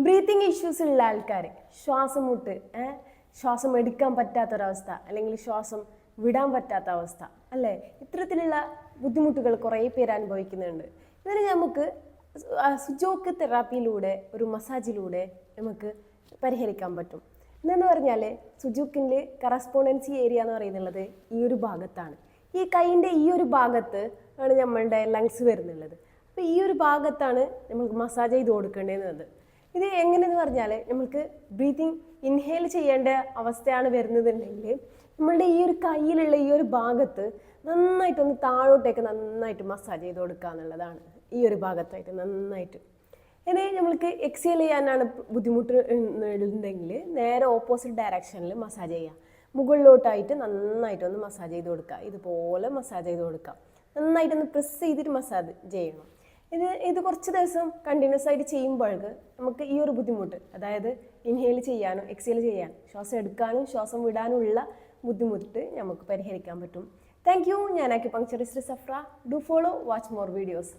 Breathing issues ഉള്ള ആൾക്കാർ, ശ്വാസം മുട്ട്, ശ്വാസം എടുക്കാൻ പറ്റാത്തൊരവസ്ഥ, അല്ലെങ്കിൽ ശ്വാസം വിടാൻ പറ്റാത്ത അവസ്ഥ അല്ലേ, ഇത്തരത്തിലുള്ള ബുദ്ധിമുട്ടുകൾ കുറേ പേര് അനുഭവിക്കുന്നുണ്ട്. ഇതിന് നമുക്ക് സുജോക്ക് തെറാപ്പിയിലൂടെ, ഒരു മസാജിലൂടെ നമുക്ക് പരിഹരിക്കാൻ പറ്റും. എന്നു പറഞ്ഞാൽ സുജോക്കിൽ കറസ്പോണ്ടൻസി ഏരിയ എന്ന് പറയുന്നുള്ളത് ഈ ഒരു ഭാഗത്താണ്. ഈ കൈയിൻ്റെ ഈ ഒരു ഭാഗത്ത് ആണ് നമ്മളുടെ ലങ്സ് വരുന്നുള്ളത്. അപ്പോൾ ഈ ഒരു ഭാഗത്താണ് നമുക്ക് മസാജ് ചെയ്ത് കൊടുക്കേണ്ടത്. ഇത് എങ്ങനെയെന്ന് പറഞ്ഞാൽ, നമുക്ക് ബ്രീത്തിങ് ഇൻഹേൽ ചെയ്യേണ്ട അവസ്ഥയാണ് വരുന്നതെന്നുണ്ടെങ്കിൽ നമ്മളുടെ ഈ ഒരു കയ്യിലുള്ള ഈ ഒരു ഭാഗത്ത് നന്നായിട്ടൊന്ന് താഴോട്ടേക്ക് നന്നായിട്ട് മസാജ് ചെയ്ത് കൊടുക്കുക എന്നുള്ളതാണ്. ഈ ഒരു ഭാഗത്തായിട്ട് നന്നായിട്ട്. ഇനി നമ്മൾക്ക് എക്സേൽ ചെയ്യാനാണ് ബുദ്ധിമുട്ട് ഉണ്ടെങ്കിൽ നേരെ ഓപ്പോസിറ്റ് ഡയറക്ഷനിൽ മസാജ് ചെയ്യുക. മുകളിലോട്ടായിട്ട് നന്നായിട്ടൊന്ന് മസാജ് ചെയ്ത് കൊടുക്കുക. ഇതുപോലെ മസാജ് ചെയ്ത് കൊടുക്കുക. നന്നായിട്ടൊന്ന് പ്രസ് ചെയ്തിട്ട് മസാജ് ചെയ്യണം. ഇത് കുറച്ച് ദിവസം കണ്ടിന്യൂസ് ആയിട്ട് ചെയ്യുമ്പോഴേക്ക് നമുക്ക് ഈ ഒരു ബുദ്ധിമുട്ട്, അതായത് ഇൻഹേൽ ചെയ്യാനും എക്സേൽ ചെയ്യാനും, ശ്വാസം എടുക്കാനും ശ്വാസം വിടാനുമുള്ള ബുദ്ധിമുട്ട് നമുക്ക് പരിഹരിക്കാൻ പറ്റും. Thank you. ഞാൻ acupuncturist Safra. Do follow, watch more videos.